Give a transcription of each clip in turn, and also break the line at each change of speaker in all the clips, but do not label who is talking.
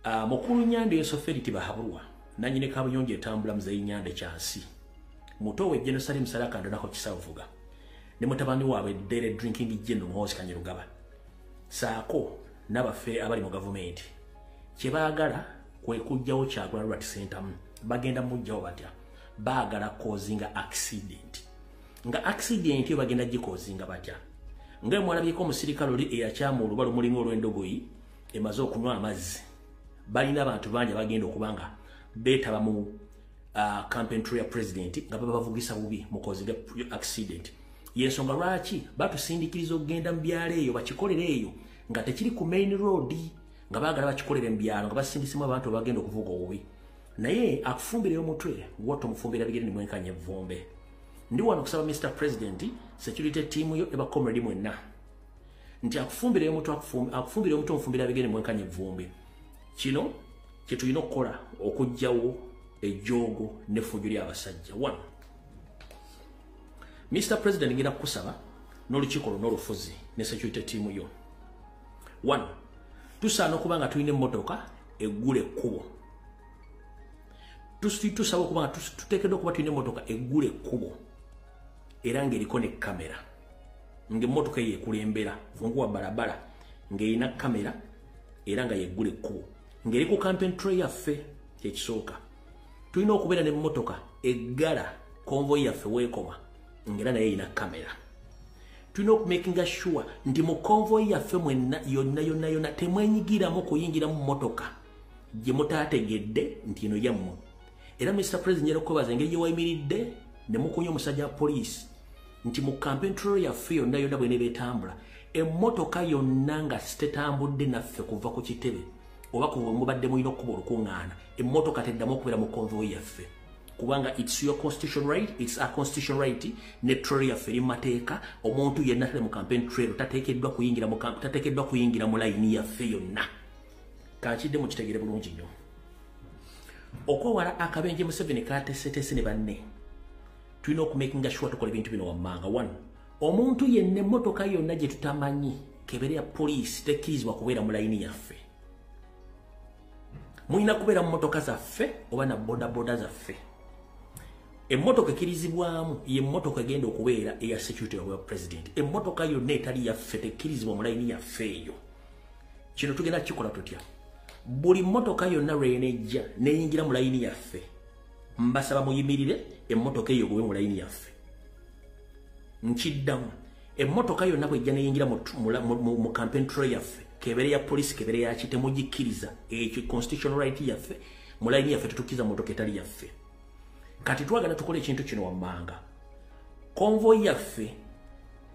Mukulu Nyande Yosoferiti bahabulwa nanyine kabuyonje etambula Muzeyi Nyande kyansi muto we Jerusalem Saraka ndonako kisavuga ne mutabani waabwe Dere Drinking Gin Moses Kanyerugaba saako nabafe abali mu government kyebaagala kwe kujjawo Kyagulanyi Rat Center bagenda mujjawo batya baagala kozinga accident nga accident yo bagenda gikozinga batya nga mwalabyeko omusirikale oli eyakyamu olubalu mulimu olw'endogoyi emaze okunywa amazzi balina abantu banja bagenda okubanga betaba mu campaign trail president nga babavugisa bubi mu kozinga accident yensonga lwaki batusindikiriza okugenda mu byalo eyo bakikolere eyo nga tekiri ku main road nga baagala bakikolere mu byalo nga basindisimu abantu bagenda okuvuga obubi naye akufumbira omutwe gwoto mufumbira bigere ni mwenkanye vumbe ndi wano kusaba Mr. President security team yo eba comrade mwenna nti akufumbira omutwe akufumbira omutwe mufumbira bigere ni mwenkanye vumbe kino kituyina okukola okujjawo ejogo nefujo lya abasajja. 1 Mr. President ngira kusaba n'olukiiko n'olufuzi ne security team yo 1 tusaana okubanga tuyina emmotoka eggule ekkubo tusaba okubanga tuteekeddwa okuba tuyina emmotoka eggule ekkubo era ng'eriko ne kamera ng'emmotoka eyo ekulembera vunguwa barabara ng'erina kamera era nga yeggule ekkubo ng'eri ku campaign trail yaffe kyekisooka tulina okubeera n'emmotoka eggala convoy yaffe weekoma ng'era naye erina kamera tulina okumakinga sure nti mu convoy yaffe mwenna yonna temwenyigiramu kuyingiramu mmotoka gye mutaategedde nti eno yammwe era Mr. President njera okubaza engeri gye wayimiridde ne mukunya omusajja wa poliisi nti mu campaign trail yaffe yonna bwene beetambula emmotoka yonna nga sitetambudde naffe kuva ku kitebe oba mubadde mulina okuba olukuŋŋaana emmotoka teddamu okubeera mu convoy yaffe kubanga it's your constitution right, it's our constitution right ne trail yaffe eri mateeka omuntu yenna tali mu campaign trail tateekeddwa kuyingira mu layini yaffe yonna kankidde mukitegere bulungi nnyo okwewala akabenje Museveni kateeseteese ne banne tulina okumakinga sure tukola ebintu bino wammanga. 1 omuntu yenna emmotoka yonna gye tutamanyi kebere ya poliisi tekkirizibwa kubeera mu layini yaffe mulina kubeera mu mmotoka zaffe oba na bodaboda zaffe emmotoka ekkirizibwamu y'emmotoka egenda okubeera eya security wa president emmotoka yonna etali yaffe tekkirizibwa mu layini yaffe eyo kino tugenda kikola tutya buli mmotoka yonna lwenejja neyingira mu layini yaffe mbasaba muyimirire emmotoka eyo gobe mu layini yaffe nkiddamu emmotoka yonna bwejja neyingira mu campaign trail yaffe kebere ya poliisi kebere yaki temugikkiriza ekyo constitutional right yaffe mu layini yaffe tetukkiza mmotoka etali yaffe kati twagala tukole ekintu kino wammanga convoy yaffe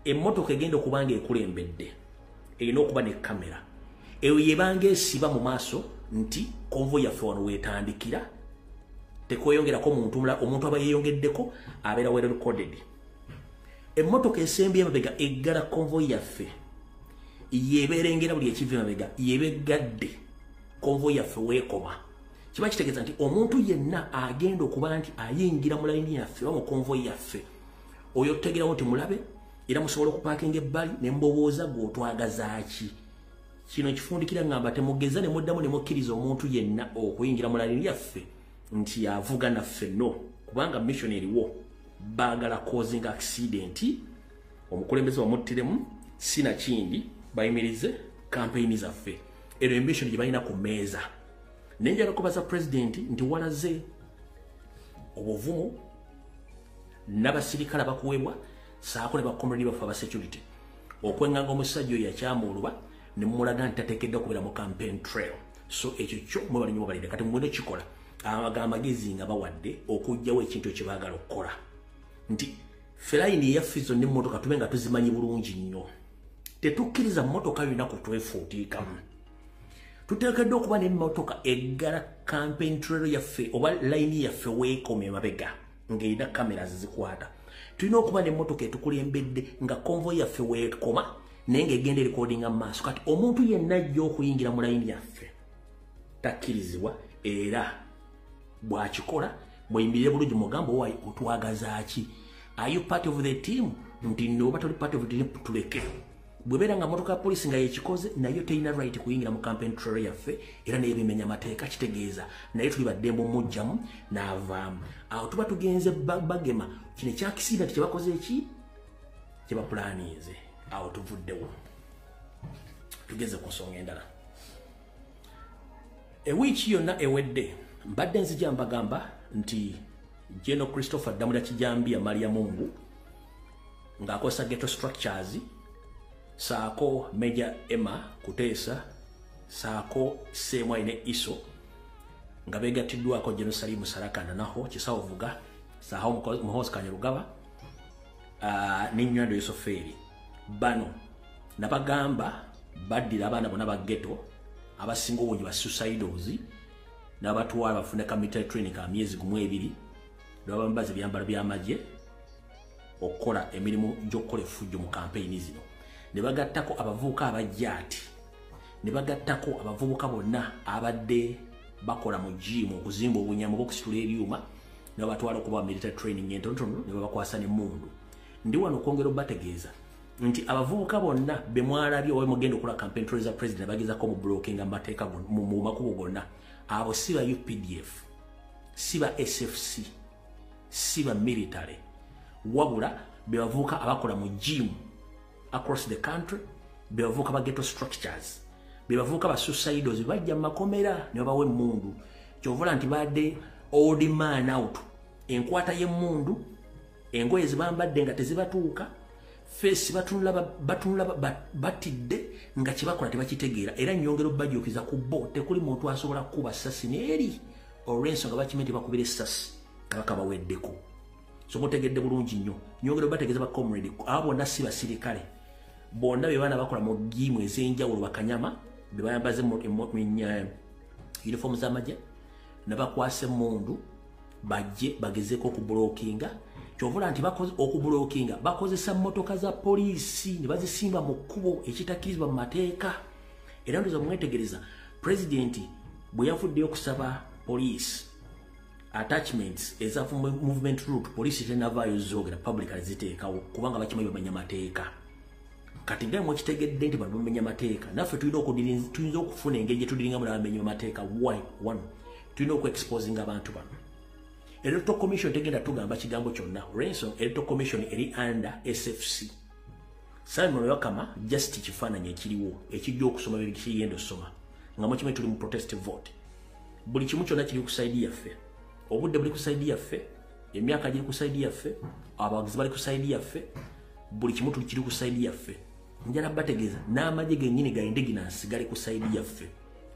emmotoka egenda okubanga ekulembedde erina okuba ne kamera eyo yebanga esiba mu maaso nti convoy yaffe wano weetandikira tekweyongerako omuntu aba yeeyongeddeko abeera well recorded emmotoka esembye emabega eggala convoy yaffe yebeerengera buli ekiva emabega yebegadde convoy yaffe weekoma kiba kitegeeza nti omuntu yenna agenda okuba nti ayingira mu layini yaffe oba mu convoy yaffe oyo tutegerawo nti mulabe era musobola okupaakinga ebbali ne mbowooza gw'otwagazaaki kino kifundikira ngamba temugeza ne muddamu ne mukkiriza omuntu yenna okuyingira mu layini yaffe nti avuga naffe no kubanga mission eriwo baagala causing accident omukulembeze wamuttiremu sinakindi bayimirize campaign zaffe ero ambition gye balina ku mmeeza nenjala kubaza president nti walaze obuvumu n'abasirikale abakuweebwa saako ne bakomredi baffe aba security okwenganga omusajja oyo yakyamu oluba ne mulaga nti tateekeddwa okubeera mu campaign trail so ekyo kyo mwebalinyo mubalinde kati mwene kikola amagezi nga bawadde okujjawo ekintu ekyo baagala okukola nti felayini yaffe zonna emmotoka tube nga tuzimanyi bulungi nnyo tetukkiriza mmotoka yonna kutwefuutiikamu tuteekeddwa okuba n'emmotoka eggala campaign trail yaffe oba layini yaffe weekoma emabega ng'erina kamera zizikwata tulina okuba n'emmotoka etukulembedde nga convoy yaffe weekoma naye ng'egenda erekodinga mu maaso kati omuntu yenna ajja okuyingira mu layini yaffe takkirizibwa era bw'akikola bweyimirire bulungi mugamba owayi otwagazaaki are you part of the team nti noba toli part of the team tuleke bwebera nga motoka police nga yekikoze nayo teina right kuyingira mu campaign trail yaffe era naye bimenya mateeka kitegeeza naye tuli baddembo mujjamu n'avaamu awo tuba tugenze bagema kino ekyakisiina tekibakoze eki kyebapulanize awo tuvuddewo tugeze ku nsonga endala ewiiki yonna ewedde mbadde nzija mbagamba nti General Christopher Damula Kijambia Maria Mungu ng'akosa ghetto structures saako Major Emma Kuteesa saako Semwaine Iso nga begattiddwako Jerusalem Sarakana naho Kisawovuga saho Muhoozi Kanyarugaba n'Enywando Yosoferi bano nabagamba baddira abaana bonna ba ghetto abasinga obungi ba suicides n'abatwala bafune military training ka myezi gumu ebiri n'abambaza ebyambalo by'amagye okukola emirimu gy'okukola effujjo mu kampeyini zino ne bagattako abavubuka abajjaati ne bagattako abavubuka bonna abadde bakola mu gym okuzimba obunyamu bw'okusitula ebyuma ne babatwala okuba military training entonotono ne babakwasa n'emmundu ndi wano okwongera obategeeza nti abavubuka bonna be mwalabye oba mugenda okukola campaign trail za president bagezako mu blocking amateeka mu makubo gonna abo si ba UPDF si ba SFC si ba military wabula be bavubuka abakola mu gym across the country be bavubuka ba ghetto structures be bavubuka ba suicides bajja makomera ne bawe mundu kyovula nti badde old man out enkwata ye mundu engoye zibambadde nga tezibatuuka face batunula batidde nga kibakola tebakitegeera era nyongero bajjokiza ku bo tekuli muntu asobola kuba sasi neri orenso nga bakimenti bakubira sasi kabaka baweddeko so mutegedde bulungi nnyo nyongero bategeza ba comrade abo na siba sirikale bonda be bana bakola mu gimu ezenjawulo bakanyama be bayambaze mu uniform z'amajje nabakwase mundu bajje bagezeko ku blockinga kyovula nti bakoze okublockinga bakozesa motoka za polisi ne bazisimba mu kubo ekitakirizibwa mu mateeka era ndoza mwetegereza president bwe yafuddeyo okusaba police attachments ezafu movement route police tenavayo zogera public aziteekawo kubanga bakimanyi bamanya mateeka kati nga mwekitegedde nti bano bamenya mateeka naffe tulina okufuna engeri gye tudiringamu n'abamenyi bamateeka why one tulina okuexposing abantu bano Electoral Commission tegenda tugamba kigambo kyonna Ransom Electoral Commission eri under SFC Simon Wakama just kifaananyi ekiriwo ekijja okusoma biri kiyendo soma nga mu kimwe tuli mu protest vote buli kimu kyonna kiri ku side yaffe obudde buli ku side yaffe emyaka giri ku side yaffe abagizi bali ku side yaffe buli kimu kiri ku side yaffe njala bategeeza n'amagye gennyini gainde ginansigale ku side yaffe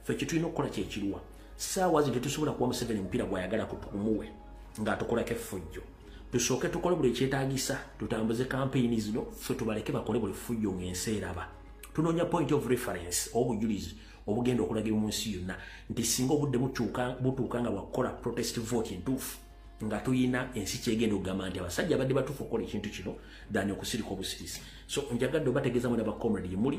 ffe kitulina okukola kyekiriwa saawa zino tetusobola kuwa Museveni mpira gwayagala kutumuwe nga tukolako effujjo tusooke tukole buli ekyetaagisa tutambuze kampeyini zino ffe tubaleke bakole buli ffujjo ng'ensi eraba tunoonya point of reference obujulizi obugenda okulagira mu nsi yonna nti singa obudde butuuka nga bwakukola protest vote entuufu nga tuyina ensi kyegenda okugamba nti abasajja badde batuufu okukola ekintu kino dani okusirika obusirisi so njagadde obategeeza mwena bacomrade muli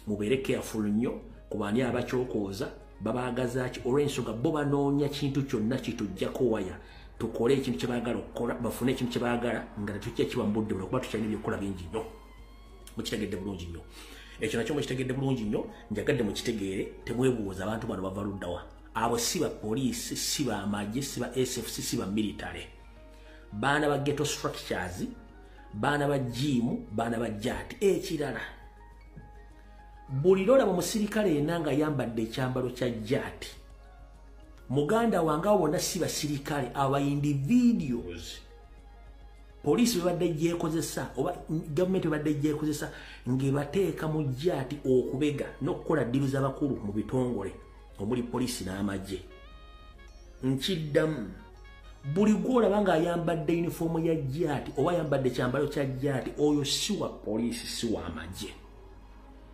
mubeere careful nnyo ku baani abakyokooza babaagazaaki olw'ensonga bo banoonya kintu kyonna kitujjako waya tukole ekintu kye baagala okukola bafune ekintu kye baagala nga tetujja kiba mu budde kuba tukyalina ebyokukola bingi nnyo mukitegedde bulungi nnyo ekyo nakyo mukitegedde bulungi nnyo njagadde mukitegeere temwebuuza abantu bano bava luddawa abo si ba poliisi si ba amagye si ba SFC si ba military baana ba ghetto structures baana ba jimu baana ba jati ekirala buli lolaba musirikale yenna nga yambadde ekyambalo kya jati muganda wange wonna si basirikale aba individuals police bebadde gyekozesa oba government bebadde gyekozesa ng'ebateeka mu jati okubega n'okukola ddiru z'abakulu mu bitongole omuli poliisi n'amagye nkiddamu buli gwolaba ng'ayambadde uniform ya jati oba ayambadde ekyambalo kya jati oyo si wa poliisi si wa amagye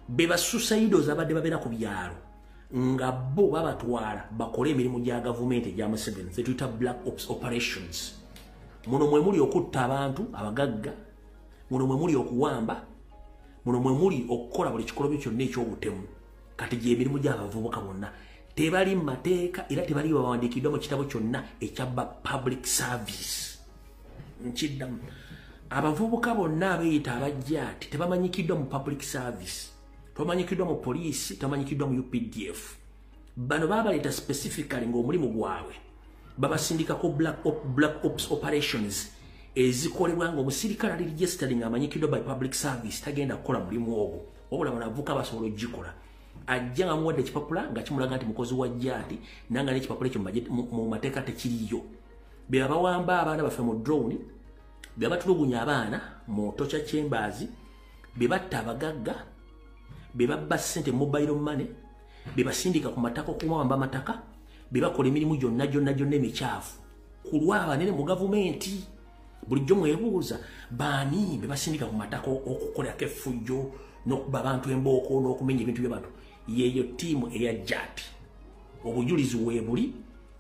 be basuicides abadde babeera ku byalo nga bo babatwala bakole emirimu gya gavumenti egya Museveni ze tuyita black ops operations muno mwe muli okutta abantu abagagga muno mwe muli okuwamba muno mwe muli okukola buli kikolobyo kyonna eky'obutemu kati gye emirimu gy'abavubuka bonna tebali mu mateeka era tebali bawandiikiddwa mu kitabo kyonna ekya public service nkiddamu abavubuka bonna abeeyita abajjaati tebamanyikiddwa mu public service, tebamanyikiddwa mu poliisi, tebamanyikiddwa mu UPDF. Bano babaleeta specifically ng'omulimu gwabwe babasindikako black ops operations ezikolebwa ng'omusirikale ali registered ng'amanyikiddwa by public service tagenda kukola mulimu ogwo, wabula banavubuka basobola ogikola. Ajja nga muwadde ekipapula nga kimulaga nti mukozi wa jjaati nanga n'ekipapula ekyo mu mateeka tekiriyo. Be abawamba abaana baffe mu drone, be batulugunya abaana mu torture chambers, be batta abagagga, be babba ssente mobile money, be basindika ku mataka okuwamba amataka, be bakola emirimu gyonna emikyafu ku lw'abanene mu gavumenti. Bulijjo mwebuuza baani be basindika ku mataka okukolako effujjo n'okuba abantu embooko n'okumenya ebintu by'abantu. Yeyo tiimu eya jjaati. Obujulizi weebuli,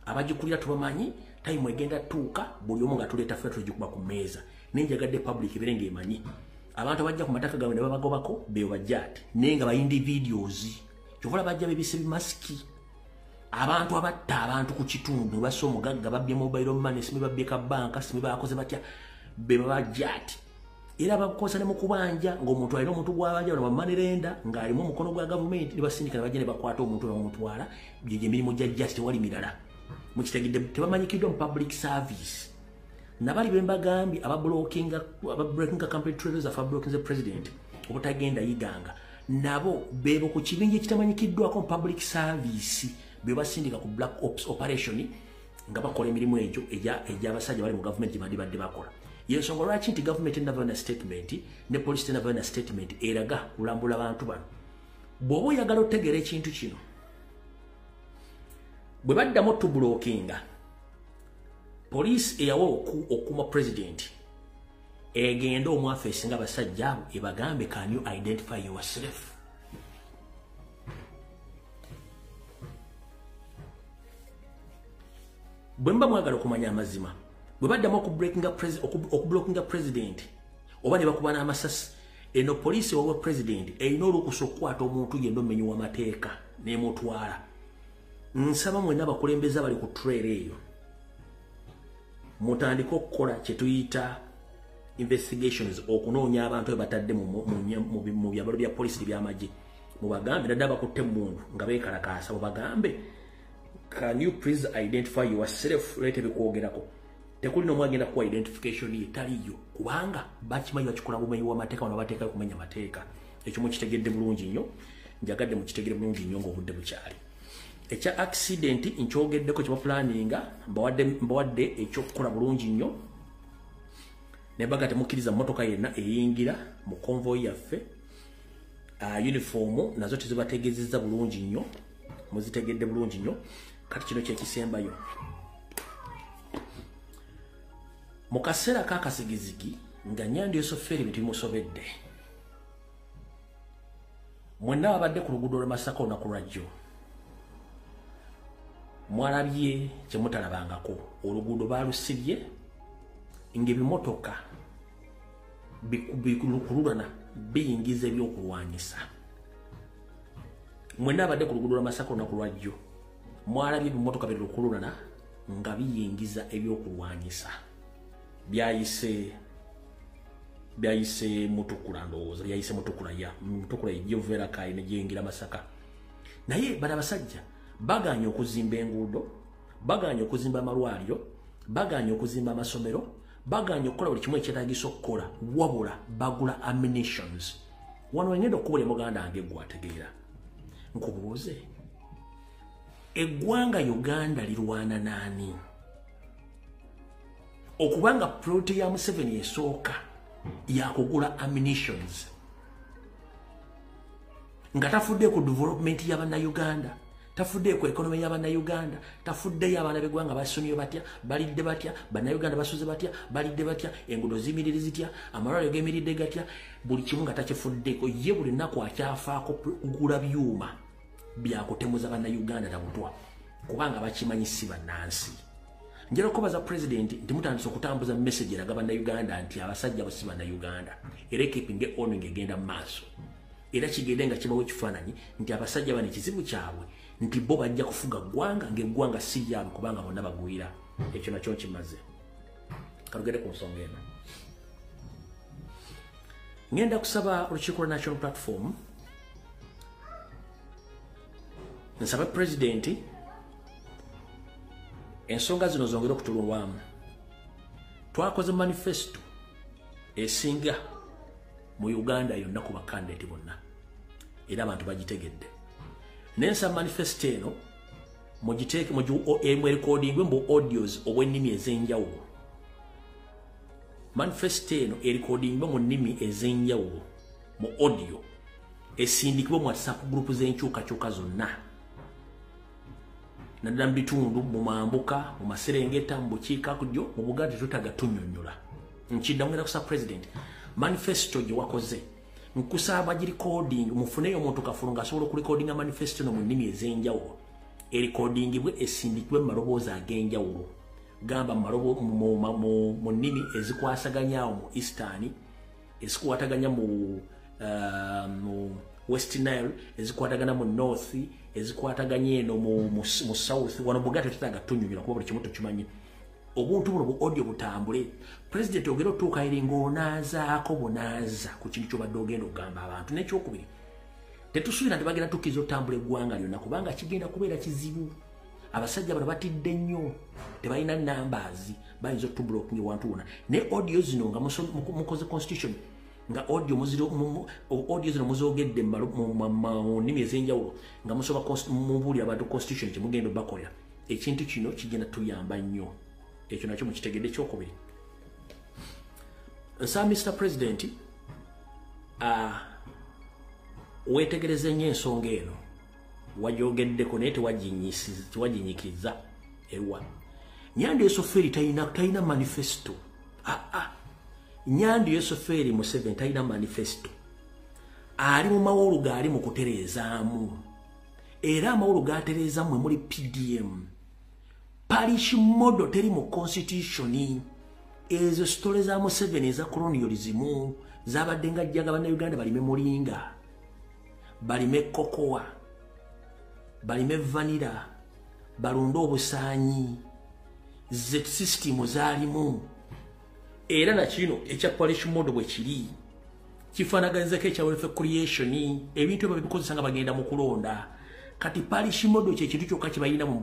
abagikulira tubamanyi, time egenda tuuka buli omu nga tuleeta ffe tugikuba ku mmeeza. Nenjagadde public ebeere ng'emanyi abantu abajja ku mataka gaabwe ne babagobako be bajjaati naye nga bayindi videos. Kyova bajja bebise bimasiki. Abantu abatta abantu ku kitundu basso omugagga babbye mobile money, sime babbye ka banka, sime bakoze batya be bajjaati. Era bakosa ne mu kubanja ng'omuntu alina omuntu gw'abanja bano bamanirenda ng'alimu omukono gwa gavumenti ne basindika ne bajja ne bakwata omuntu bamutwala. Gye emirimu gya jjaati tewali mirala. Mukitegedde tebamanyikiddwa mu public service. Nabali bembagambye ababreakinga campaign trailers afa blocking the president obutagenda yiganga nabo bebo ku kibinja ekitamanyikiddwako mu public service be basindika ku black ops operation nga bakola emirimu egyo egy'abasajja bali mu gavumenti gye badde bakola. Yensonga lwaki nti gavumenti enava na statement ne police enava na statement eraga kulambula abantu bano. Bw'oba oyagala otegeera ekintu kino bwe baddamu tubulookinga police eyawa okuma president egenda omwafeesi nga basajja abo ebagambe can you identify yourself. Bwe mba mwagala okumanya amazima bwe baddamu okublockinga president oba ne bakuba n'amasasi eno police ewawa president erina olukusa okukwata omuntu yenna omumenyi w'amateeka n'emutwala. Nsaba mwenna abakulembeze abali ku trail eyo mutandika okukola kye tuyita investigations okunoonya abantu ebatadde mu byabalo bya polisi by'amagye. Mubagambe naddala bakutte mundu nga beekalakaasa mubagambe can you please identify yourself. Leeta ebikwogerako. Tekuli n'omu agenda kuwa identification ye taliyo kubanga bakimanyi bakikola bumenyi w'amateeka wano bateekayo kumenya amateeka. Ekyo mukitegedde bulungi nnyo, njagadde mukitegere bulungi nnyo ng'obudde bukyali. Ekya accident nkyogeddeko kye bapulaninga mbawadde ekyokukola bulungi nnyo ne baga temukkiriza mmotoka yenna eyingira mu convoy yaffe. Uniform nazo tezibategeezezza bulungi nnyo, muzitegedde bulungi nnyo. Kati kino kyekisembayo mu kaseera k'akasigizigi nga Nyandi Yosoferi ebintu bimusobedde mwenna babadde ku luguudo lw'e Masaka olunaku lwajjo mwalabye kye mutalabangako. Oluguudo baalusibye ng'ebimotoka bikululana biyingiza ebyokulwanyisa. Mwenna abadde ku luguudo lwa Masaka olunaku lwajjo mwalabye ebimotoka bikululana nga biyingiza ebyokulwanyisa. byayise Mutukula ndowooza byayise Mutukula gyovera kayi ne gyeyingira Masaka. Naye bano abasajja baganye okuzimba enguudo, baganye okuzimba amalwaliro, baganye okuzimba amasomero, baganye okukola buli kimu ekyetaagisa okukola wabula bagula ammunitions. Wano ngenda okubula muganda wange gwe ategeera nkubuuze eggwanga Uganda lirwana naani? Okubanga ploti ya Museveni esooka yakugula ammunitions nga tafudde ku development y'Abannayuganda, tafudde ku economy y'Abannayuganda, tafudde y'abaana b'eggwanga basomye batya, balidde batya, Bannayuganda basuze batya, balidde batya, enguudo ziyimirire zitya, amalwaliro gemiridde gatya, buli kimu nga takifuddeko. Ye buli nnaku akyafaako kugula byuma byakutemuza Bannayuganda na butwa kubanga bakimanyi si bannansi. Njala okubaza president nti mutandise okutambuza message eraga Bannayuganda nti abasajja bo si Bannayuganda era keeping on ngegenda mu maaso. Era kigende nga kibawo ekifaananyi nti abasajja bano ekizibu kyabwe nti bo bajja kufuga ggwanga ng'eggwanga si lyabwe kubanga bonna bagwira. Ekyo nakyo kimaze. Kalugende ku nsonga eno. ngenda kusaba olukiiko lwa National Platform nsaba president ensonga zino zongera okutulwamu. Twakoze manifesto esinga mu Uganda yonna ku bakandidate bonna era abantu bagitegedde. Nensa manifesto eno mugiteeke mu recording mu audios obw'ennimi ez'enjawulo. Manifesto eno recording mu nnimi ez'enjawulo mu audio esindikibwa mu WhatsApp group z'enkyukakyuka zonna. Naddala mu bitundu mu Mambuka, mu Maserengeta, mu Bukiikakkono, mu Buganda tutaga tunnyonnyola. Nkiddamu ngenda kusaba president manifesto gye wakoze nkusaba recording mufuneyo omuntu kafulu ng'asobola okurecordinga manifesto no mu nnimi ez'enjawulo. Erecordingibwe esindikibwe mu maloboozi ag'enjawulo. Gamba mu nnimi ezikwasaganya mu Eastern, ezikwataganya mu West Nile, ezikwatagana mu North, ezikwataganya eno mu South. Wano Buganda tutaga tunnyonnyola kuba buli kimu tukimanyi. Obuntu buno bu audio butambule. President ogero tuuka iringo onaazaako bunaaza ku kintu ky'obadde ogenda okugamba abantu. N'ekyokubiri tetusuubira nti bagenda tukkiza otambula eggwanga lyonna kubanga kigenda kubeera kizibu. Abasajja bano batidde nnyo, tebalina numbers, bayinza otublocking wantu wonna. Ne audio zino nga mukoze constitution nga audio zino muzogedde mu nnimi ez'enjawulo nga musoba mubuulira abantu constitution kye mugenda bakolera. Ekintu kino kigenda tuyamba nnyo. Ekyo nakyo mukitegedde. Kyokubiri nsaba Mr. President weetegereze nnyo ensonga eno wagyogeddeko naye tewaginyikiriza ewa. Nyandi Esoferi talina manifesto. Nyandi Esoferi Museveni talina manifesto. Ali mu mawolu gaali mu kutereezaamu era amawolu gaatereezaamu muli PDM. Parish model teri mu constitution. Ezo stole za Museveni eza colonialism zabadde nga jjaga bannayuganda balime mulinga, balime kokoa, balime vanilla, balunde obusaanyi, ze system zaalimu. Era na kino ekya parish model bwe kiri kifaanaganizako ekya wealth creation, ebintu ebyo bikozesa nga bagenda mu kulonda. Kati parish model kye kintu kyokka kye balina mu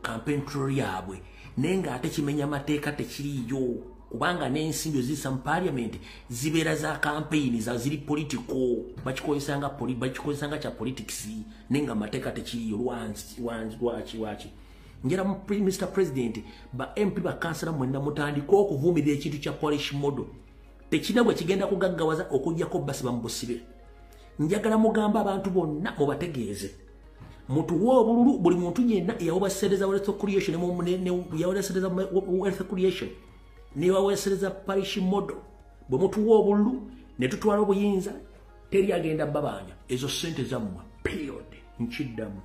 campaign trail yaabwe naye ng'ate kimenya amateeka tekiriyo kubanga n'ensimbi zisa mu parliament zibeera za campaign ziri political, bakikozesanga kya politics naye nga amateeka tekiriyo. Lwaki njera mu Mr. President ba MP ba kansala mwenna mutandika okuvumirira ekintu kya parish model. Tekina bwe kigenda kugaggawaza okugyako basiba mu busibe. Njagala mugamba abantu bonna mubategeeze mutuwe obululu buli muntu yenna yawobasereza wealth creation yawobasereza wealth creation ne yawobasereza parish model. Bwe mutuwe obululu ne tutwala obuyinza teri agenda babanja ezo sente zammwe period. Nkiddamu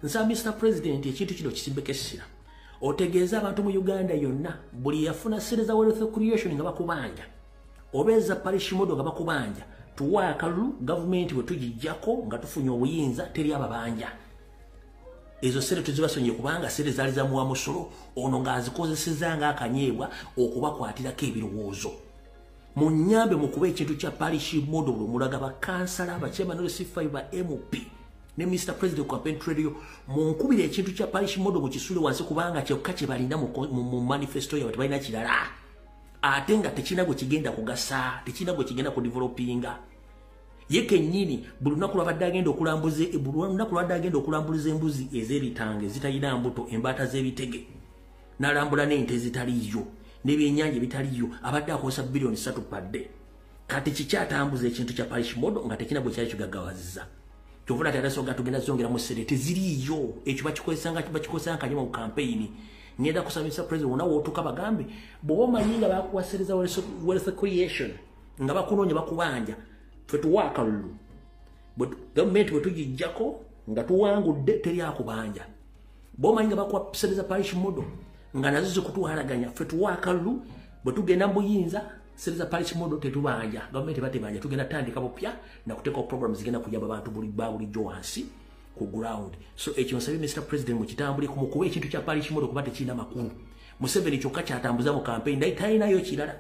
nsaba Mr. President ekintu kino kisimbekesera otegeeza abantu mu Uganda yonna buli yafuna sereza wealth creation nga bakubanja obeza parish model nga bakubanja tuwa akalulu government bwe tugijjako nga tufunye obuyinza teri ababanja. Ezo sere tuzibasonye kubanga sere zaali za muwa musolo ono ng'azikozeseza nga akanyeebwa okubakwatirako ebirowoozo. Munnyambe mu kuba ekintu kya parish model mulaga bakansala abachairman olesifa ba MP ne Mr. President campaign trail munkubira ekintu kya parish model mu kisule wansi kubanga kyokka kye balina mu manifesto yaabwe tebalina kirala. Ate nga tekina gwe kigenda kugasa, tekina gwe kigenda kudevelopinga. Yeke nnyini buli lunaku lwabadde agenda okulambuliza embuzi ez'ebitange zitalina mbuto, embaata z'ebitege, n'alambula n'ente ezitaliyo n'ebyennyanja ebitaliyo, abadde akozesa bilioni 3 padde. Kati kikyatambuza ekintu kya parish model nga tekina gwe kyali kigaggawazizza. Kyovula ate atasonga tugenda zongera mu ssere teziriiyo. Ekyo bakikozesanga kanyuma mu campaign. Ngenda kusaba Mr. President wona wotuka bagambe bwo manyinga bakuwasereza wealth creation nga bakunoonya bakubanja ffe tuwaaka lulu government bwe tugijjako nga tuwangudde teri akubanja. Bwo manyinga bakuwasereza parish model nga nazo zikutuwalaganya ffe tuwaaka lulu bwe tugenda mu buyinza sereza parish model tetubanja government batebanja tugenda tandika bupya na kuteeka programs zigenda kujaba abantu bulijjo wansi ku ground. So ekyo nsabye Mr. President mu kitambule ku mukuba ekintu kya parish model kubate kina makulu. Museveni kyokka kyatambuza mu campaign talinayo kirala.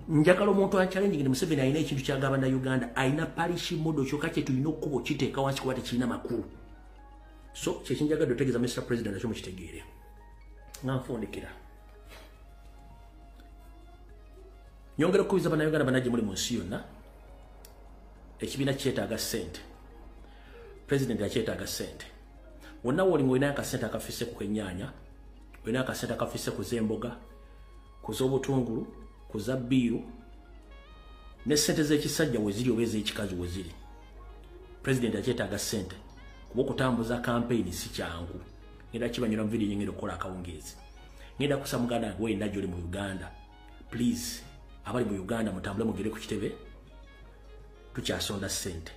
njagala omuntu challenge ngene Museveni ayina ekintu kyagaba na Uganda ayina parish modo kyokka kye tulina okubo kiteeka wansi kwate kirina makulu so kyekinjagadde otegeeza Mr. President akyo mukitegeere nganfundikira nyongera okubiza bannayuganda banaje muri mu nsi yonna ekibiina kyetaaga ssente President akyetaaga ssente wonna woli ng'olina akasente akafisse ku kwennyanja olina akasente akafisse ku z'emboga ku z'obutungulu ku za bbiiru ne ssente z'ekisajja we ziri oba ez'ekikazi we ziri President akyetaaga ssente kuba okutambuza campaign si kyangu ngenda kibanyula mu vidiyo ngenda okukola akawungeezi ngenda kusa muganda wange wenna gy'oli mu Uganda please abali mu Uganda mutambule mugere ku kitebe tukyasonda ssente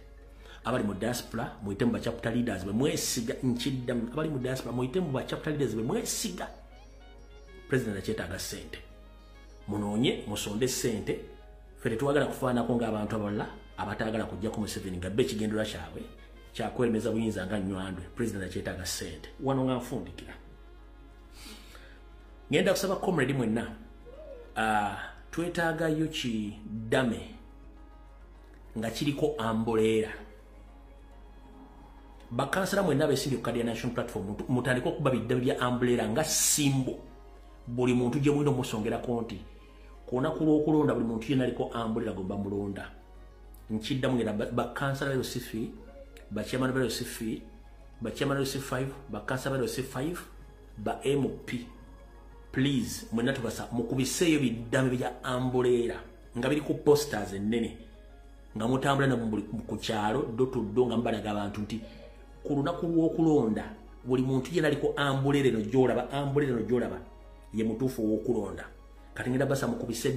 abali mu diaspora muite mu chapter leaders be mwesiga nchidda abali mu diaspora muite mu chapter leaders be mwesiga President akyetaaga ssente munoonye musonde ssente fere tuwagala kufaanako ng'abantu abalala abataagala kujja ku Museveni nga be ekigendera kyabwe kyakweremeza buyinza nga nywandwe President akyetaaga ssente wano nga nfundikira ngenda kusaba comrade mwenna twetaagayo kidame nga kiriko amboleera bakansala mwenna abeesindi ku Kadi National Platform mutandika okuba biddabi bya amboleera nga simbo buli muntu gye mulina omusongerako nti kunaku lw'okulonda buli muntu yenna aliko amboleera gwe bamulonda nkiddamu ngenda bakansala ba LC3 bachairman ba LC3 bachairman ba LC5 bakansala ba LC5 ba MP please mwenna tubasa mukubiseeyo biddabi bya amboleera nga biri ku posters ennene nga mutambula na ku kyalo dotuddo nga mbalaga abantu nti ku lunaku lw'okulonda buli muntu yenna aliko amboleera eno gy'olaba ye mutuufu w'okulonda kati ngenda basa mukubise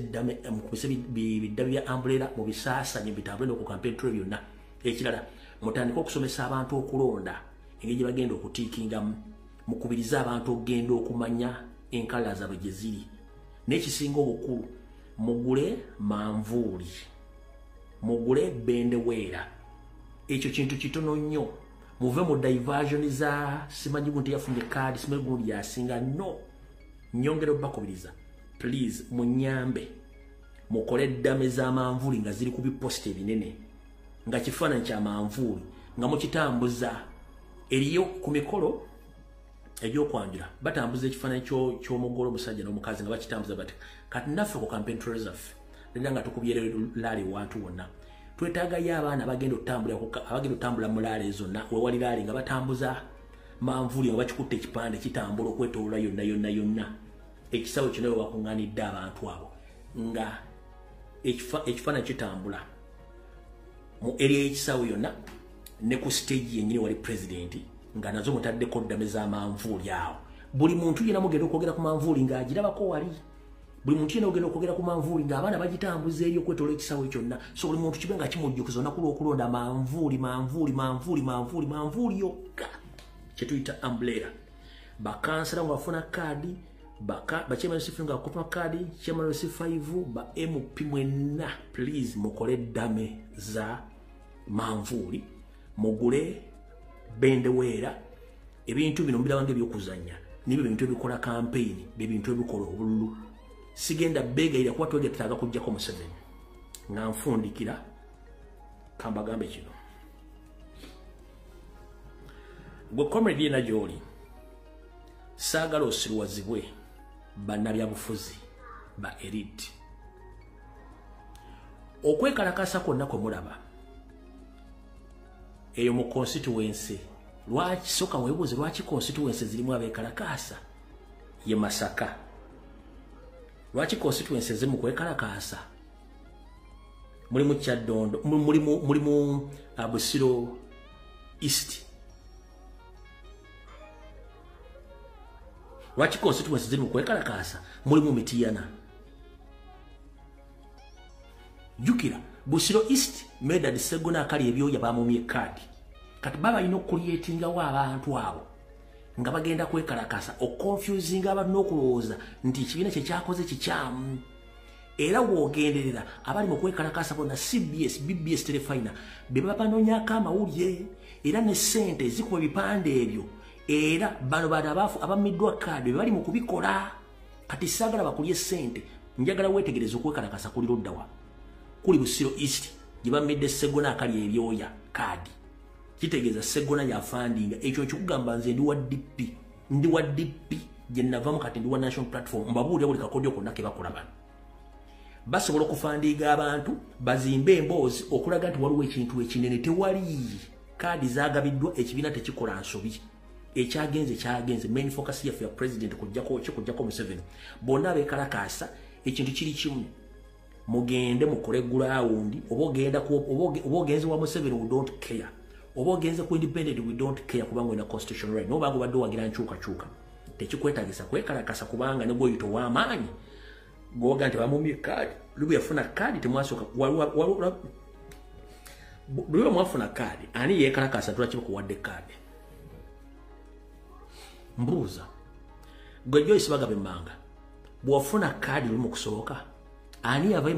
biddabi bya amboleera mu bisaasanye bitambule ku campaign trail byonna ekirala mutandika okusomesa abantu okulonda engeri gye bagenda okutiikingamu mukubiriza abantu okugenda okumanya enkala zaabwe gye ziri n'ekisinga obukulu mugule manvuuli mugule bendeweera ekyo kintu kitono nnyo muve mu diversion za simanyi gunti yafunye kaadi simanyi gundi yasinga no nyongera bakubiriza please munyambe mukole ddame z'amanvuuli nga ziri ku biposta ebinene nga kifaananyi kya manvuuli nga mukitambuza eriyo ku mikolo egy'okwanjula batambuza ekifaananyi ky'omugole omusajja n'omukazi nga bakitambuza bati kati naffe ku campaign trail zaffe nenda nga tukubye laali wantu wonna twetaagayo abaana abagenda otambula mu laali zonna wewali laali nga batambuza manvuuli nga bakikutte ekipande kitambula okwetoolola yonna ekisawo kino we bakuŋŋaanidde abantu abo nga ekifaananyi kitambula mu eri y'ekisawo yonna ne ku stage yennyini wali President nga nazo mutaddeko ddame z'amanvuuli awo buli muntu yenna mugenda okwogera ku manvuuli ng'agirabako wali buli muntu yenna ogenda okwogera ku manvuuli ng'abaana bagitambuza eri okwetoola ekisawo kyonna so buli muntu kibe nga kimujjukiza olunaku lw'okulonda manvuuli yokka kye tuyita umbrella bakansala nga bafuna kaadi bachairman LC5 nga bakufuna kaadi chairman LC5 ba MP mwenna please mukole ddame za manvuuli mugule bendeweera ebintu bino mbirabanga ebyokuzanya nibyo bintu ebikola campaign bintu ebikola obululu sigenda begayira kuba twegetaaga kujjako Museveni nga nfundikira kambagambe kino gwe comrade yena gy'oli saagala osirwazibwe bannabyabufuzi ba elite okwekalakasa kwonna kwe mulaba eyo mu constituency lwaki soka webuuze lwaki constituency zirimu abeekalakaasa ye Masaka lwaki constituency zimu kwekalakaasa mulimu Kyaddondo mulimu Busiro East lwaki constituency zirimu kwekalakaasa mulimu Mityana jukira Busiro East Medad Segona akali ebyoya bamumye kaadi kati baba ino creatingawo abantu abo nga bagenda kwekalakasa oconfusing abantu n'okulowooza nti ekibiina kye kyakoze kikyamu era woogenderera abali mu kwekalakasa bonna CBS BBS Telefina be babanonyako amawulire era ne ssente zikuba ebipande ebyo era bano bano abamiddwa kaadi be bali mu kubikola kati saagala bakulye ssente njagala wetegereza okwekalakasa kuli luddawa kuli Busiro East gibamedde Segona akali ebyoya kadi kitegeeza Segona ya funding ekyo kikugamba nze ndi wa DP je nava mu kati ndi wa national platform mbabuulira buli kakodyo konna ke bakola bano basobola okufandiga abantu bazimbe emboozi okulaga nti waliwo ekintu ekinene tewali kadi zaagabiddwa ekibiina tekikola nsobi ekyagenze main focus yaffe ya president kujjako Museveni bonna beekalakaasa ekintu kiri kimu mugende mukole ground oba ogenze wa Museveni we don't care oba ogenze ku independent we don't care kubanga ina constitutional right noba badde wagira nkyuka tekikwetagisa kwekalakasa kubanga ne gwoyito w'amaanyi goga nti bamumye kadi lubu yafuna kadi temwasoka lubu mwafuna kadi ani yekalakasa tulakiba kuwadde kadi mbuuza gwe Joyce Bagabe Manga bw'ofuna kadi lumu kusoboka ani yava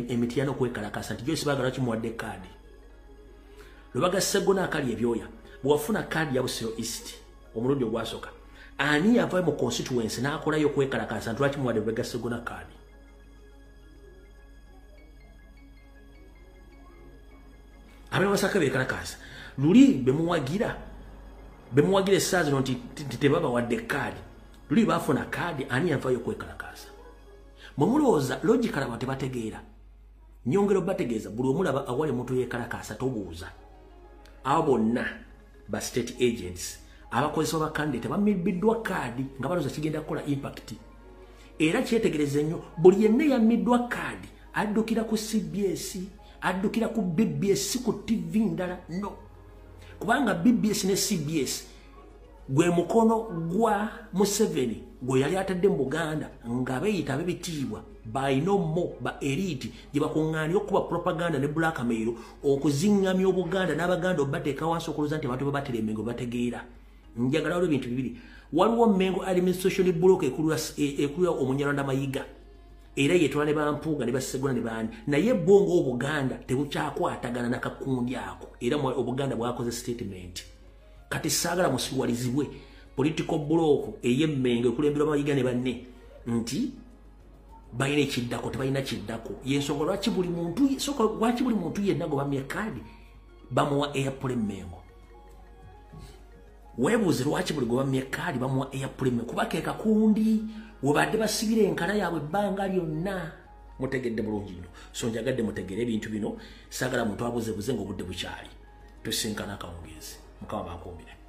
emitiyano kwekalakasa nti Joyce Bagabe kimuwadde kadi Lubaga Segona akali ebyoya bw'ofuna kadi ya Busiro East omulundi ogwasoka ani yava mu constituency n'akolayo kwekalakasa nti lwakimuwadde Lubaga Segona kadi abana basaka beekalakasa luli bemuwagira essaazi no nti tebaba wadde kadi luli bafuna kadi ani yavayo kwekalakasa mwemulowooza logically abantu tebategeera nyongero bategeeza buli omulaba awali omuntu yeekalakasa tobuuza abo bonna ba state agents abakozesa ba candidate bamibbiddwa kadi nga balooza kigenda kukola impact era kyetegereza nnyo buli yenna yammiddwa kadi addukira ku CBS addukira ku BBS ku TV ndala no kubanga BBS ne CBS gwe mukono gwa Museveni gwe yali atadde mu Buganda nga beeyita ab'ebitiibwa by no more ba elite gye bakuŋŋaanira okuba propaganda ne blackmail okuzingamya Obuganda n'Abaganda obateeka wansi okulooza nti abantu babatera Mengo bategeera njagala waliwo ebintu bibiri waliwo Mengo administration block ekulira Omunyarwanda Mayiga era yetwala ne bampuuga ne Basegona ne baani naye bongo Obuganda tebukyakwatagana na kakundi ako era Obuganda bwakoze statement kati saagala musiwalizibwe political block ey'Emmengo ekulembera Mayiga ne banne nti bayina ekiddako tebalina kiddako yensonga lwaki buli muntu yenna gwe bamye kadi bamuwa airport Mengo webuuze lwaki buli gwe bamye kadi bamuwa airport Mengo kuba ke kakundi webadde basibira enkala yaabwe ebbanga lyonna mutegedde bulungi nnyo so njagadde mutegere ebintu bino saagala muntu abuzebuze ng'obudde bukyali tusinkana akawungeezi mukama bakuumire